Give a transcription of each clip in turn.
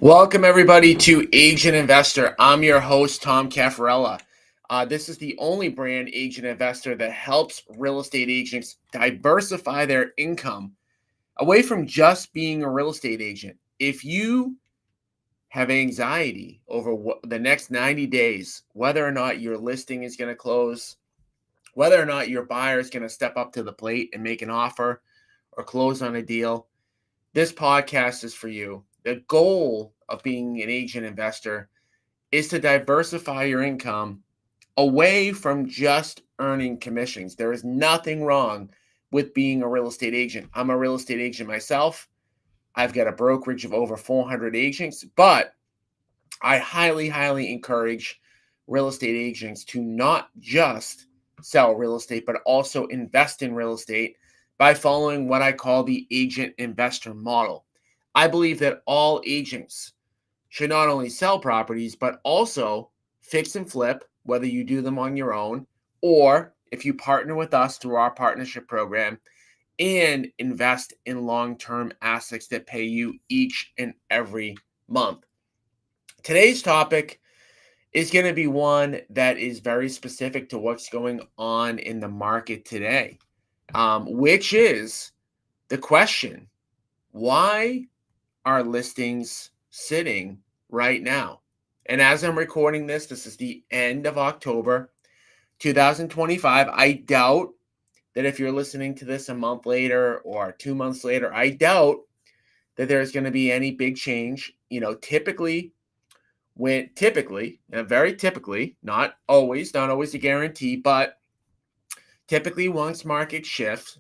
Welcome, everybody, to Agent Investor. I'm your host, Tom Caffarella. This is the only brand Agent Investor that helps real estate agents diversify their income away from just being a real estate agent. If you have anxiety over the next 90 days, whether or not your listing is going to close, whether or not your buyer is going to step up to the plate and make an offer or close on a deal, this podcast is for you. The goal of being an agent investor is to diversify your income away from just earning commissions. There is nothing wrong with being a real estate agent. I'm a real estate agent myself. I've got a brokerage of over 400 agents, but I highly encourage real estate agents to not just sell real estate, but also invest in real estate by following what I call the agent investor model. I believe that all agents should not only sell properties, but also fix and flip, whether you do them on your own or if you partner with us through our partnership program, and invest in long-term assets that pay you each and every month. Today's topic is going to be one that is very specific to what's going on in the market today, which is the question: why are listings sitting right now? And as I'm recording this, this is the end of October 2025. I doubt that if you're listening to this a month later or 2 months later, I doubt that there's going to be any big change. Typically, very typically, not always a guarantee, but typically once market shifts,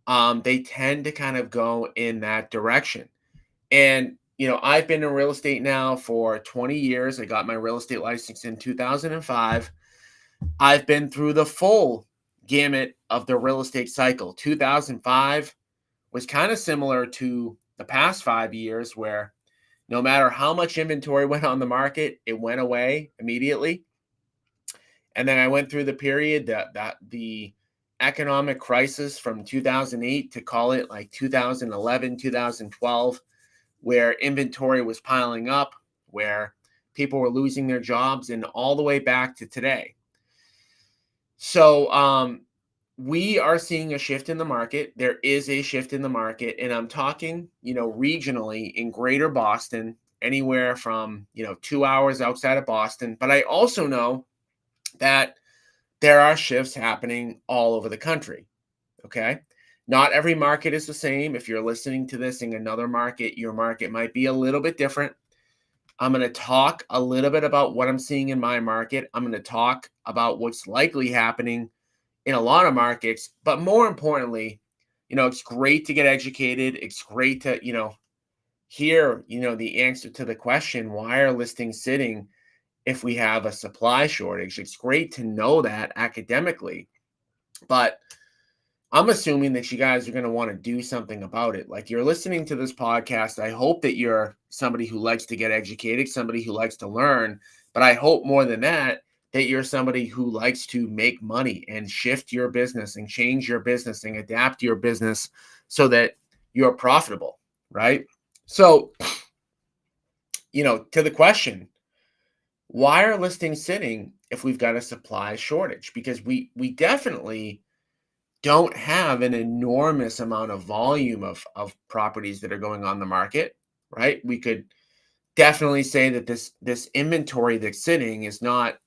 they tend to kind of go in that direction. And I've been in real estate now for 20 years. I got my real estate license in 2005. I've been through the full gamut of the real estate cycle. 2005 was kind of similar to the past 5 years, where no matter how much inventory went on the market, it went away immediately. And then I went through the period that the economic crisis from 2008 to call it like 2011, 2012, where inventory was piling up, where people were losing their jobs, and all the way back to today. So we are seeing a shift in the market. There is a shift in the market, and I'm talking, regionally in greater Boston, anywhere from, 2 hours outside of Boston. But I also know that there are shifts happening all over the country. Okay. Not every market is the same. If you're listening to this in another market, your market might be a little bit different. I'm going to talk a little bit about what I'm seeing in my market. I'm going to talk about what's likely happening in a lot of markets. But more importantly, it's great to get educated. It's great to, hear, the answer to the question, why are listings sitting if we have a supply shortage? It's great to know that academically. But I'm assuming that you guys are going to want to do something about it. Like, you're listening to this podcast. I hope that you're somebody who likes to get educated, somebody who likes to learn. But I hope more than that you're somebody who likes to make money and shift your business and change your business and adapt your business so that you're profitable, right? So, to the question, why are listings sitting if we've got a supply shortage? Because we definitely don't have an enormous amount of volume of properties that are going on the market, right? We could definitely say that this inventory that's sitting is not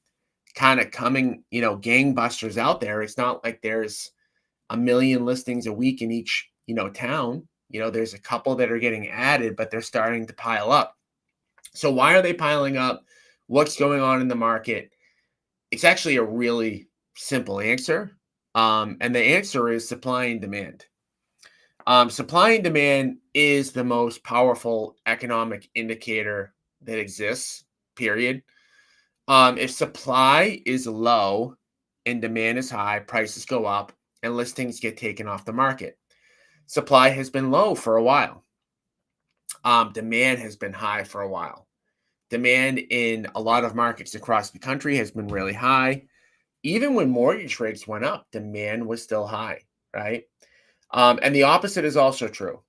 kind of coming, gangbusters out there. It's not like there's a million listings a week in each, town. There's a couple that are getting added, but they're starting to pile up. So why are they piling up? What's going on in the market? It's actually a really simple answer. And the answer is supply and demand. Supply and demand is the most powerful economic indicator that exists, period. If supply is low and demand is high, prices go up and listings get taken off the market. Supply has been low for a while. Demand has been high for a while. Demand in a lot of markets across the country has been really high. Even when mortgage rates went up, demand was still high, right? And the opposite is also true.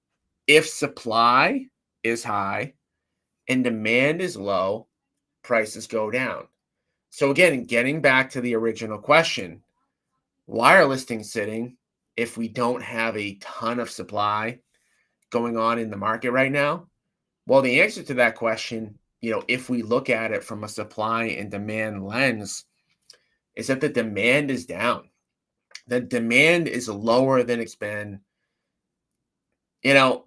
If supply is high, and demand is low, prices go down. So again, getting back to the original question, why are listings sitting if we don't have a ton of supply going on in the market right now? Well, the answer to that question, if we look at it from a supply and demand lens, is that the demand is down. The demand is lower than it's been, you know,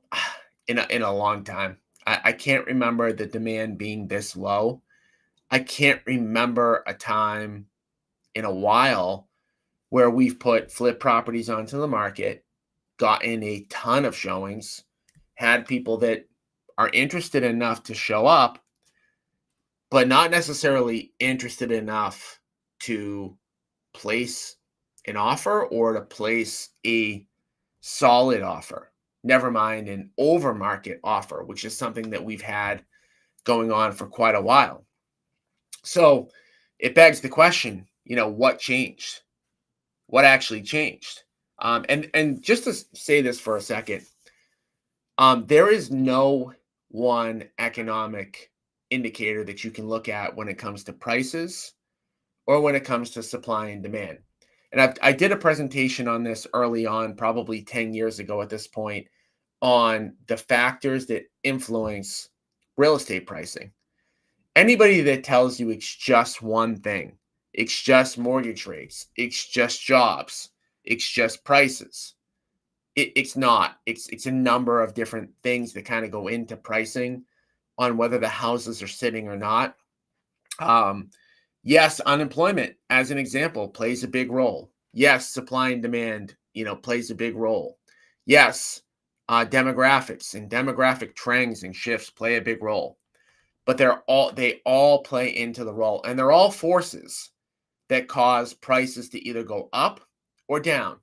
in a long time. I can't remember the demand being this low. I can't remember a time in a while where we've put flip properties onto the market, gotten a ton of showings, had people that are interested enough to show up, but not necessarily interested enough to place an offer or to place a solid offer. Never mind an over market offer, which is something that we've had going on for quite a while. So it begs the question, what changed? What actually changed? And just to say this for a second, there is no one economic indicator that you can look at when it comes to prices or when it comes to supply and demand. And I did a presentation on this early on, probably 10 years ago at this point, on the factors that influence real estate pricing. Anybody that tells you it's just one thing, it's just mortgage rates, it's just jobs, it's just prices. It's not. It's a number of different things that kind of go into pricing on whether the houses are sitting or not. Um, yes, unemployment, as an example, plays a big role. Yes, supply and demand, plays a big role. Yes, demographics and demographic trends and shifts play a big role. But they all play into the role, and they're all forces that cause prices to either go up or down,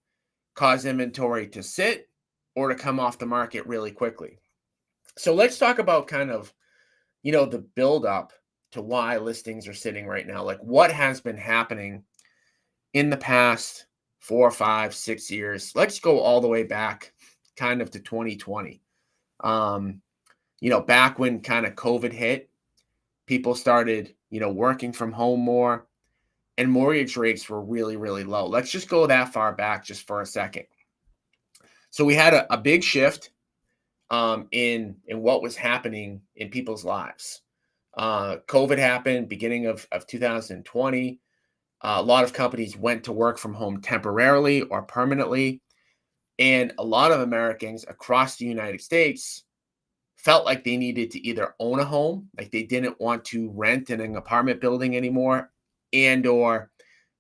cause inventory to sit or to come off the market really quickly. So let's talk about kind of, the build up to why listings are sitting right now. Like what has been happening in the past 4, 5, 6 years. Let's go all the way back kind of to 2020. Um, back when kind of COVID hit, people started, working from home more and mortgage rates were really, really low. Let's just go that far back just for a second. So we had a big shift in what was happening in people's lives. COVID happened beginning of 2020. A lot of companies went to work from home temporarily or permanently, and a lot of Americans across the United States felt like they needed to either own a home, like they didn't want to rent in an apartment building anymore, and or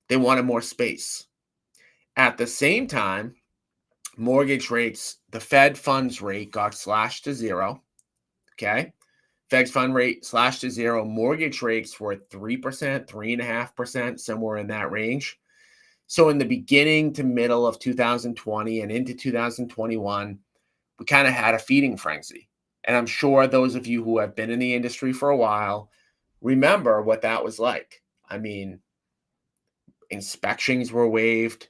they wanted more space. At the same time, mortgage rates, the Fed funds rate got slashed to zero. Okay. Fed's fund rate slashed to zero. Mortgage rates were 3%, 3.5%, somewhere in that range. So in the beginning to middle of 2020 and into 2021, we kind of had a feeding frenzy. And I'm sure those of you who have been in the industry for a while remember what that was like. I mean, inspections were waived.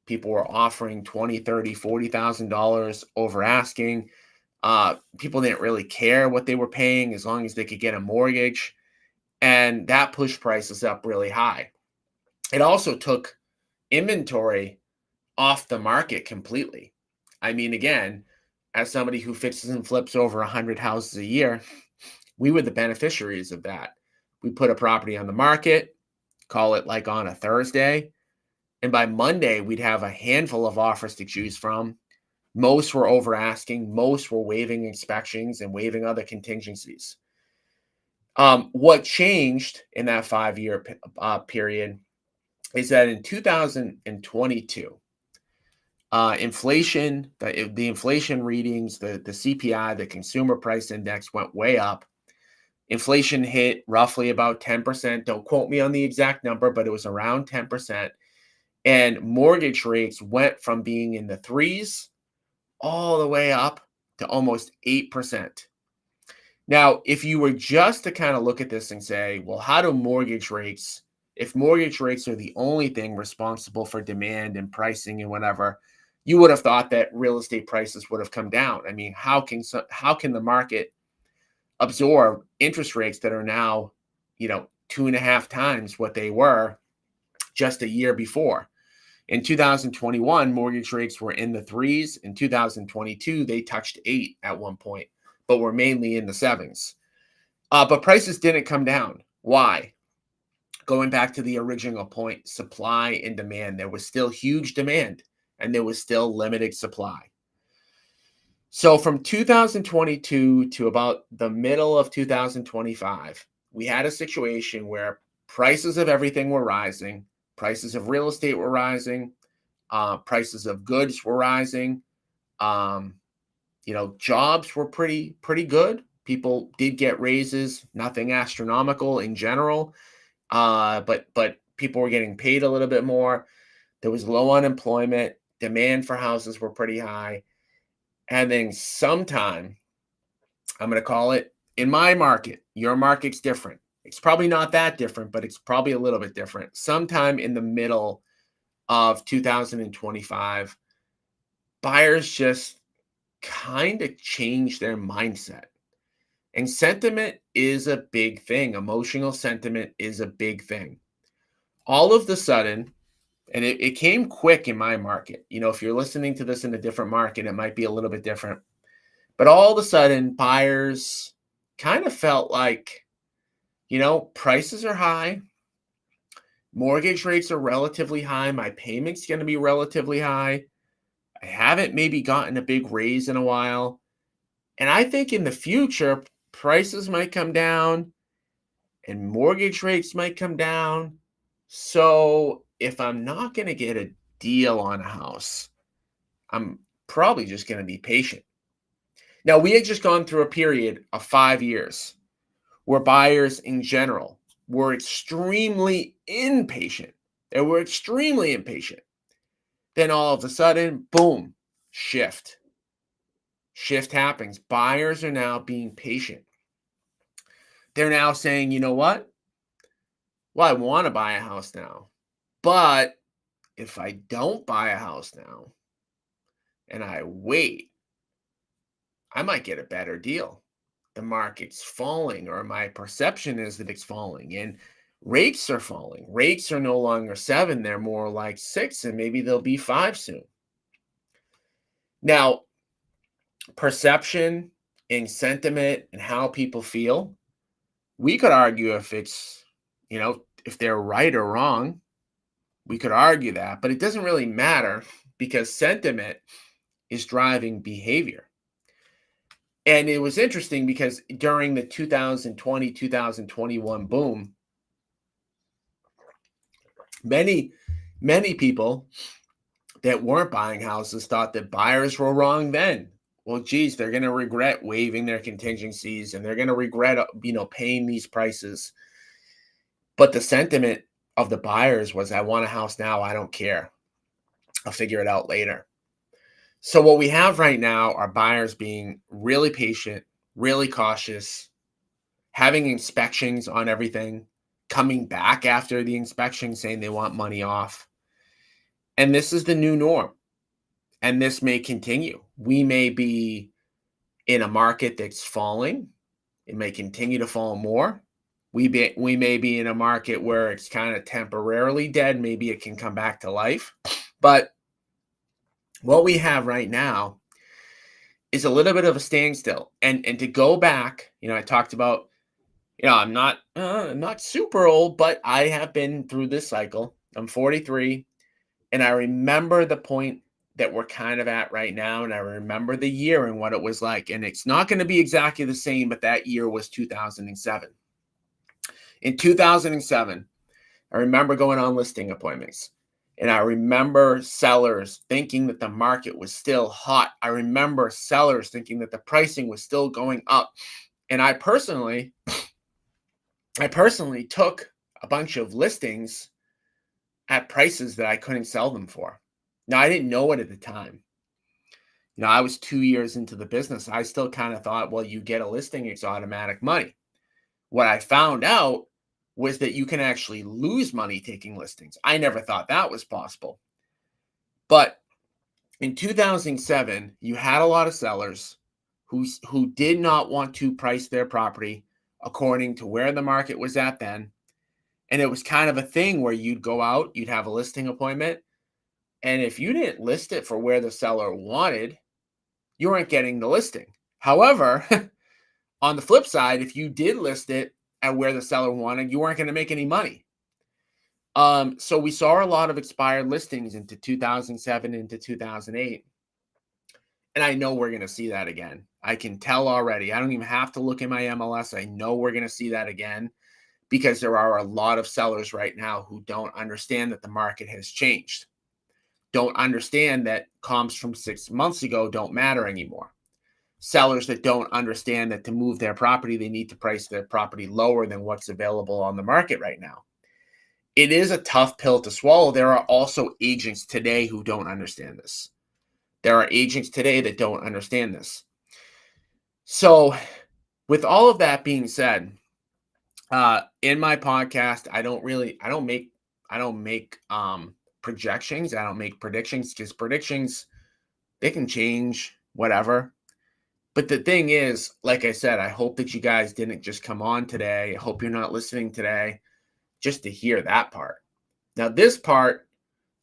People were offering $20, $30, $40,000 over asking. People didn't really care what they were paying as long as they could get a mortgage. And that pushed prices up really high. It also took inventory off the market completely. I mean, again, as somebody who fixes and flips over 100 houses a year, we were the beneficiaries of that. We put a property on the market, call it like on a Thursday, and by Monday, we'd have a handful of offers to choose from. Most were over asking, most were waiving inspections and waiving other contingencies. What changed in that 5-year period is that in 2022, inflation, the inflation readings, the CPI, the Consumer Price Index went way up. Inflation hit roughly about 10%. Don't quote me on the exact number, but it was around 10%. And mortgage rates went from being in the threes all the way up to almost 8%. Now, if you were just to kind of look at this and say, well, how do mortgage rates, if mortgage rates are the only thing responsible for demand and pricing and whatever, you would have thought that real estate prices would have come down. I mean, how can the market absorb interest rates that are now, 2.5 times what they were just a year before. In 2021, mortgage rates were in the threes. In 2022, they touched 8 at one point, but were mainly in the sevens. But prices didn't come down. Why? Going back to the original point, supply and demand. There was still huge demand and there was still limited supply. So from 2022 to about the middle of 2025, we had a situation where prices of everything were rising, prices of real estate were rising, prices of goods were rising. Jobs were pretty good. People did get raises, nothing astronomical in general, but people were getting paid a little bit more. There was low unemployment. Demand for houses were pretty high. And then sometime, I'm going to call it in my market, your market's different. It's probably not that different, but it's probably a little bit different. Sometime in the middle of 2025, buyers just kind of changed their mindset. And sentiment is a big thing. Emotional sentiment is a big thing. All of the sudden, and it came quick in my market. If you're listening to this in a different market, it might be a little bit different. But all of a sudden, buyers kind of felt like, prices are high. Mortgage rates are relatively high. My payment's going to be relatively high. I haven't maybe gotten a big raise in a while. And I think in the future, prices might come down and mortgage rates might come down. So if I'm not going to get a deal on a house, I'm probably just going to be patient. Now, we had just gone through a period of 5 years where buyers in general were extremely impatient. They were extremely impatient. Then all of a sudden, boom, shift. Shift happens. Buyers are now being patient. They're now saying, you know what? Well, I want to buy a house now. But if I don't buy a house now and I wait, I might get a better deal. The market's falling, or my perception is that it's falling, and rates are falling. Rates are no longer 7, they're more like 6, and maybe they'll be 5 soon. Now, perception and sentiment and how people feel, we could argue if it's, if they're right or wrong. We could argue that, but it doesn't really matter because sentiment is driving behavior. And it was interesting because during the 2020, 2021 boom, many people that weren't buying houses thought that buyers were wrong then. Well, geez, they're going to regret waiving their contingencies and they're going to regret, paying these prices. But the sentiment of the buyers was, I want a house now. I don't care. I'll figure it out later. So what we have right now are buyers being really patient, really cautious, having inspections on everything, coming back after the inspection saying they want money off. And this is the new norm. And this may continue. We may be in a market that's falling. It may continue to fall more. We may be in a market where it's kind of temporarily dead. Maybe it can come back to life. But what we have right now is a little bit of a standstill. And to go back, I talked about, I'm not super old, but I have been through this cycle. I'm 43, and I remember the point that we're kind of at right now, and I remember the year and what it was like. And it's not going to be exactly the same, but that year was 2007. In 2007, I remember going on listing appointments. And I remember sellers thinking that the market was still hot. I remember sellers thinking that the pricing was still going up. And I personally took a bunch of listings at prices that I couldn't sell them for. Now, I didn't know it at the time. I was 2 years into the business. I still kind of thought, well, you get a listing, it's automatic money. What I found out was that you can actually lose money taking listings. I never thought that was possible. But in 2007, you had a lot of sellers who did not want to price their property according to where the market was at then. And it was kind of a thing where you'd go out, you'd have a listing appointment, and if you didn't list it for where the seller wanted, you weren't getting the listing. However, on the flip side, if you did list it at where the seller wanted, you weren't going to make any money. So we saw a lot of expired listings into 2007 into 2008. And I know we're going to see that again. I can tell already. I don't even have to look in my MLS. I know we're going to see that again because there are a lot of sellers right now who don't understand that the market has changed. Don't understand that comps from 6 months ago don't matter anymore. Sellers that don't understand that to move their property, they need to price their property lower than what's available on the market right now. It is a tough pill to swallow. There are also agents today who don't understand this. There are agents today that don't understand this. So with all of that being said, in my podcast, I don't make projections. I don't make predictions because predictions, they can change, whatever. But the thing is, like I said, I hope that you guys didn't just come on today. I hope you're not listening today just to hear that part. Now, this part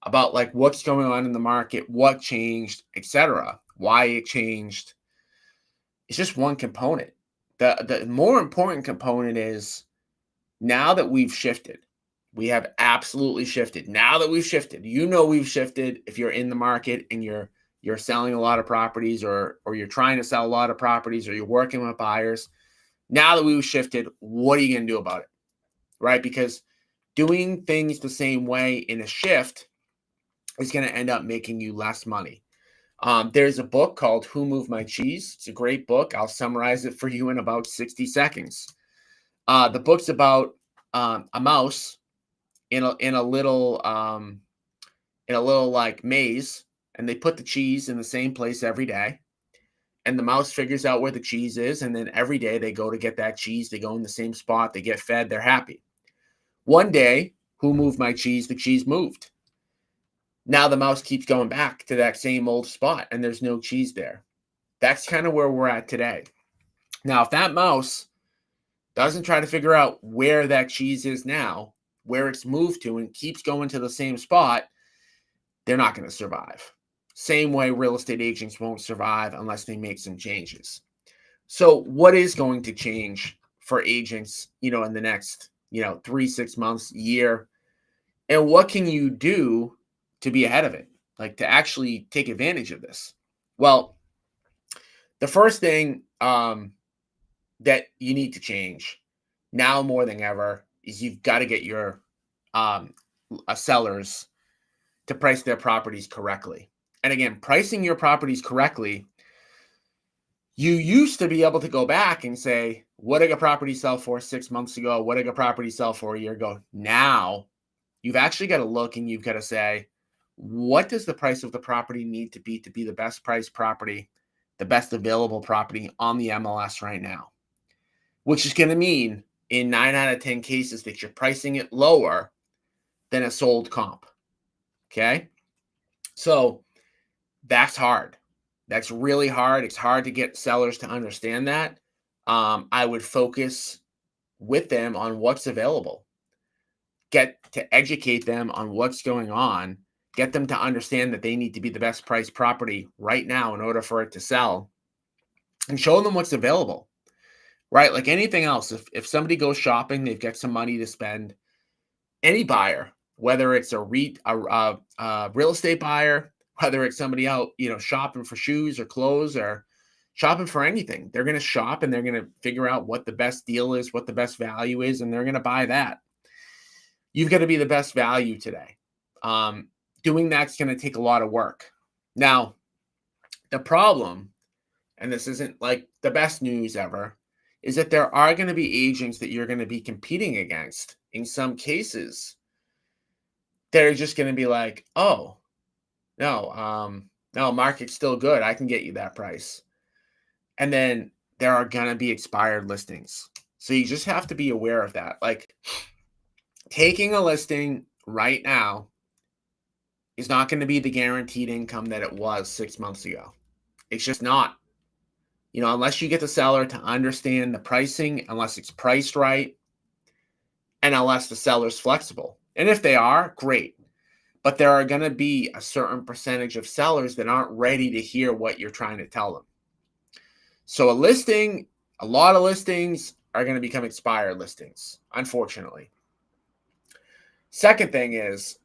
about like what's going on in the market, what changed, etc., why it changed, it's just one component. The more important component is now that we've shifted, we have absolutely shifted. Now that we've shifted, we've shifted. If you're in the market and you're selling a lot of properties or you're trying to sell a lot of properties or you're working with buyers, now that we've shifted, what are you going to do about it? Right? Because doing things the same way in a shift is going to end up making you less money. There's a book called Who Moved My Cheese? It's a great book. I'll summarize it for you in about 60 seconds. The book's about a mouse in a little like maze, and they put the cheese in the same place every day. And the mouse figures out where the cheese is, and then every day they go to get that cheese. They go in the same spot. They get fed. They're happy. One day, who moved my cheese? The cheese moved. Now the mouse keeps going back to that same old spot, and there's no cheese there. That's kind of where we're at today. Now, if that mouse doesn't try to figure out where that cheese is now, where it's moved to, and keeps going to the same spot, they're not going to survive. Same way real estate agents won't survive unless they make some changes. So what is going to change for agents, in the next, 3, 6 months, year? And what can you do to be ahead of it? Like to actually take advantage of this? Well, the first thing that you need to change now more than ever is you've got to get your sellers to price their properties correctly. And again, pricing your properties correctly, you used to be able to go back and say, what did a property sell for 6 months ago? What did a property sell for a year ago? Now, you've actually got to look and you've got to say, what does the price of the property need to be the best price property, the best available property on the MLS right now? Which is going to mean in 9 out of 10 cases that you're pricing it lower than a sold comp. Okay? So that's hard. That's really hard. It's hard to get sellers to understand that. I would focus with them on what's available. Get to educate them on what's going on. Get them to understand that they need to be the best price property right now in order for it to sell. And show them what's available. Right? Like anything else, if somebody goes shopping, they've got some money to spend. Any buyer, whether it's a real estate buyer, whether it's somebody out, shopping for shoes or clothes or shopping for anything, they're going to shop and they're going to figure out what the best deal is, what the best value is, and they're going to buy that. You've got to be the best value today. Doing that's going to take a lot of work. Now, the problem, and this isn't like the best news ever, is that there are going to be agents that you're going to be competing against in some cases. They're just going to be like, oh, no, market's still good. I can get you that price. And then there are going to be expired listings. So you just have to be aware of that. Like taking a listing right now is not going to be the guaranteed income that it was 6 months ago. It's just not. Unless you get the seller to understand the pricing, unless it's priced right, and unless the seller's flexible. And if they are, great. But there are going to be a certain percentage of sellers that aren't ready to hear what you're trying to tell them. So a lot of listings are going to become expired listings, unfortunately. Second thing is,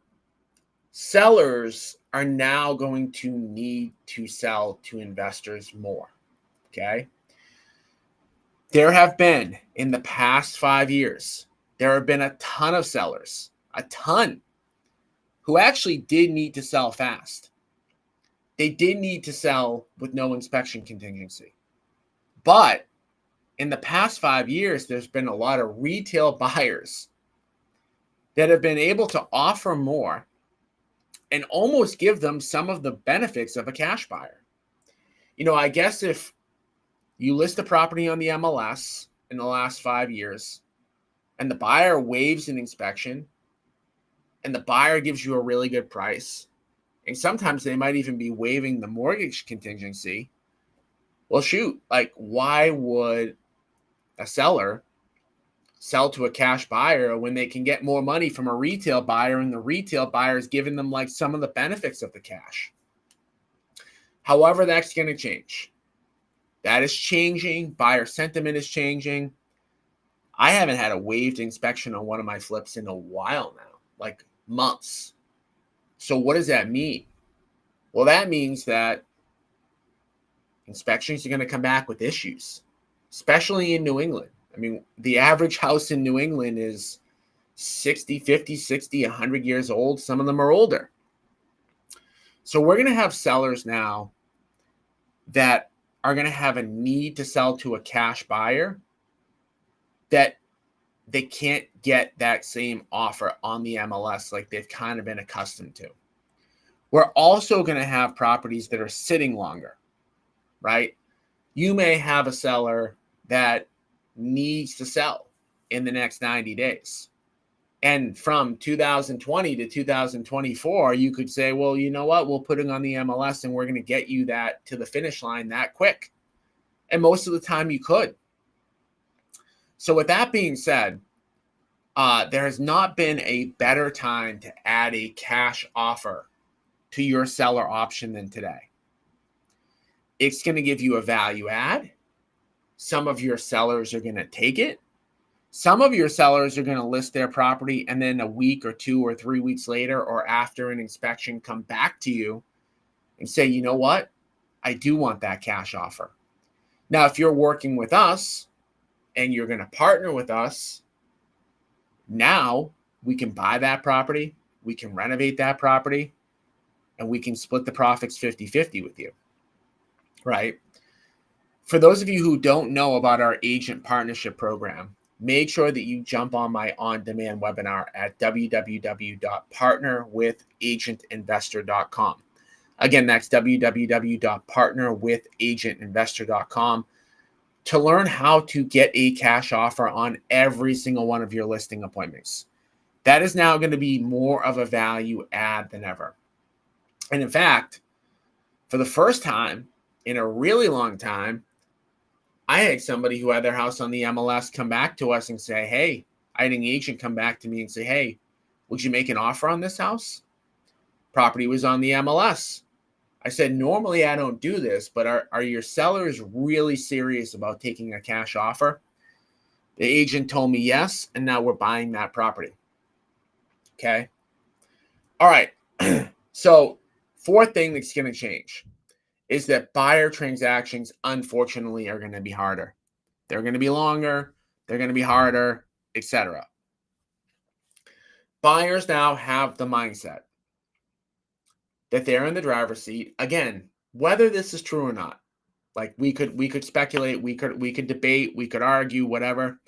sellers are now going to need to sell to investors more. Okay. There have been, in the past 5 years, there have been a ton of sellers, a ton, who actually did need to sell fast. They did need to sell with no inspection contingency. But in the past 5 years, there's been a lot of retail buyers that have been able to offer more and almost give them some of the benefits of a cash buyer. I guess if you list a property on the MLS in the last 5 years and the buyer waives an inspection and the buyer gives you a really good price, and sometimes they might even be waiving the mortgage contingency, well, shoot, like, why would a seller sell to a cash buyer when they can get more money from a retail buyer and the retail buyer is giving them like some of the benefits of the cash? However, that's going to change. That is changing. Buyer sentiment is changing. I haven't had a waived inspection on one of my flips in a while now, like months. So what does that mean? Well, that means that inspections are going to come back with issues, especially in New England. I mean, the average house in New England is 60, 50, 60, 100 years old. Some of them are older. So we're going to have sellers now that are going to have a need to sell to a cash buyer that they can't get that same offer on the MLS like they've kind of been accustomed to. We're also going to have properties that are sitting longer, right? You may have a seller that needs to sell in the next 90 days. And from 2020 to 2024, you could say, well, you know what? We'll put it on the MLS and we're going to get you that to the finish line that quick. And most of the time you could. So with that being said, there has not been a better time to add a cash offer to your seller option than today. It's going to give you a value add. Some of your sellers are going to take it. Some of your sellers are going to list their property and then a week or 2 or 3 weeks later or after an inspection come back to you and say, you know what? I do want that cash offer. Now, if you're working with us and you're going to partner with us, now we can buy that property, we can renovate that property, and we can split the profits 50-50 with you, right? For those of you who don't know about our agent partnership program, make sure that you jump on my on-demand webinar at www.partnerwithagentinvestor.com. Again, that's www.partnerwithagentinvestor.com to learn how to get a cash offer on every single one of your listing appointments. That is now going to be more of a value add than ever. And in fact, for the first time in a really long time, I had somebody who had their house on the MLS come back to us and say, hey, I had an agent come back to me and say, hey, would you make an offer on this house? Property was on the MLS. I said, normally I don't do this, but are your sellers really serious about taking a cash offer? The agent told me yes, and now we're buying that property. Okay. All right. So fourth thing that's going to change is that buyer transactions, unfortunately, are going to be harder. They're going to be longer. They're going to be harder, etc. Buyers now have the mindset that they're in the driver's seat. Again, whether this is true or not, like we could speculate, we could debate, we could argue, whatever.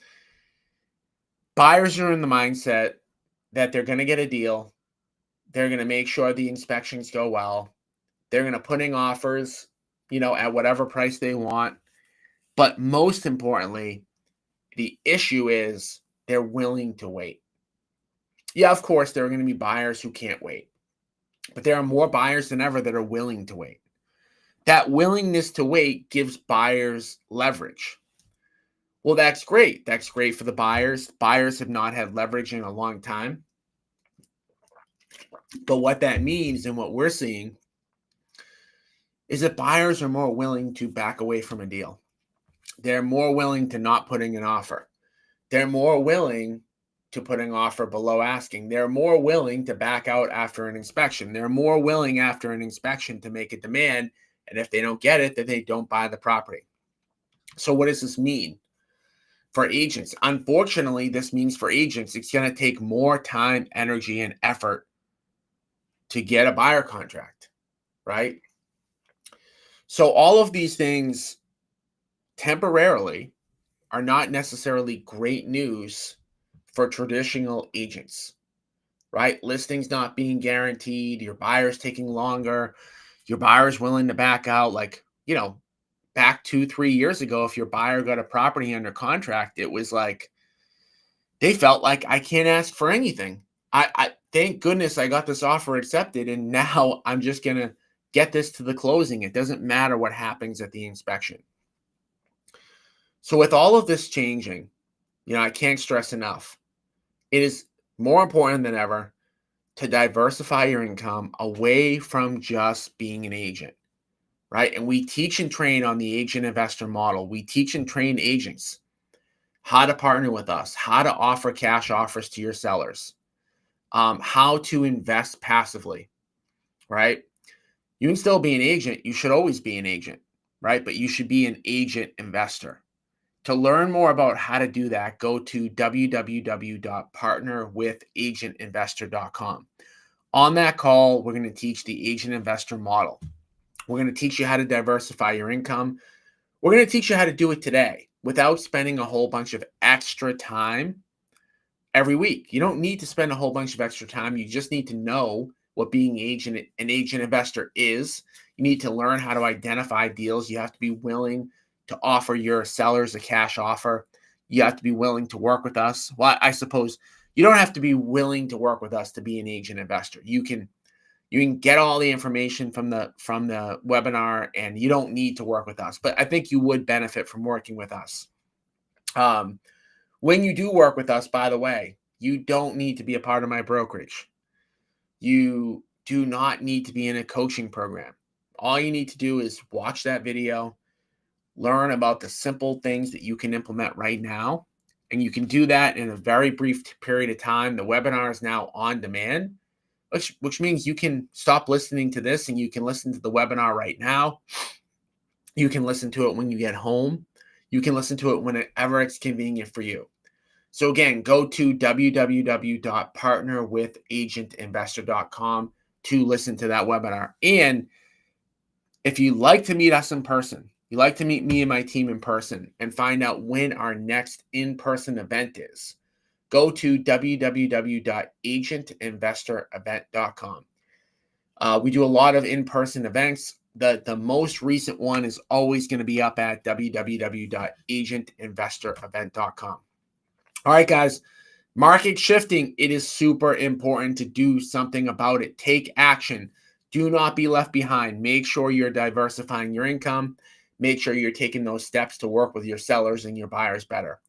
Buyers are in the mindset that they're going to get a deal. They're going to make sure the inspections go well. They're going to put in offers, at whatever price they want. But most importantly, the issue is they're willing to wait. Yeah, of course, there are going to be buyers who can't wait. But there are more buyers than ever that are willing to wait. That willingness to wait gives buyers leverage. Well, that's great. That's great for the buyers. Buyers have not had leverage in a long time. But what that means and what we're seeing is that buyers are more willing to back away from a deal. They're more willing to not putting an offer. They're more willing to put an offer below asking. They're more willing to back out after an inspection. They're more willing after an inspection to make a demand. And if they don't get it, then they don't buy the property. So what does this mean for agents? Unfortunately, this means for agents, it's going to take more time, energy, and effort to get a buyer contract, right? So all of these things temporarily are not necessarily great news for traditional agents, right? Listings not being guaranteed, your buyers taking longer, your buyers willing to back out. Like, back 2-3 years ago, if your buyer got a property under contract, it was like they felt like, I can't ask for anything. I thank goodness I got this offer accepted, and now I'm just gonna get this to the closing. It doesn't matter what happens at the inspection. So with all of this changing, I can't stress enough, it is more important than ever to diversify your income away from just being an agent, right? And we teach and train on the agent investor model. We teach and train agents how to partner with us, how to offer cash offers to your sellers, how to invest passively, right? You can still be an agent. You should always be an agent, right? But you should be an agent investor. To learn more about how to do that, go to www.partnerwithagentinvestor.com. On that call, we're going to teach the agent investor model. We're going to teach you how to diversify your income. We're going to teach you how to do it today without spending a whole bunch of extra time every week. You don't need to spend a whole bunch of extra time. You just need to know what being an agent investor is. You need to learn how to identify deals. You have to be willing to offer your sellers a cash offer. You have to be willing to work with us. Well, I suppose you don't have to be willing to work with us to be an agent investor. You can get all the information from the webinar, and you don't need to work with us. But I think you would benefit from working with us. When you do work with us, by the way, you don't need to be a part of my brokerage. You do not need to be in a coaching program. All you need to do is watch that video, learn about the simple things that you can implement right now. And you can do that in a very brief period of time. The webinar is now on demand, which means you can stop listening to this and you can listen to the webinar right now. You can listen to it when you get home. You can listen to it whenever it's convenient for you. So again, go to www.partnerwithagentinvestor.com to listen to that webinar. And if you'd like to meet us in person, you like to meet me and my team in person and find out when our next in-person event is, go to www.agentinvestorevent.com. We do a lot of in-person events. The most recent one is always going to be up at www.agentinvestorevent.com. All right, guys, market shifting. It is super important to do something about it. Take action. Do not be left behind. Make sure you're diversifying your income. Make sure you're taking those steps to work with your sellers and your buyers better.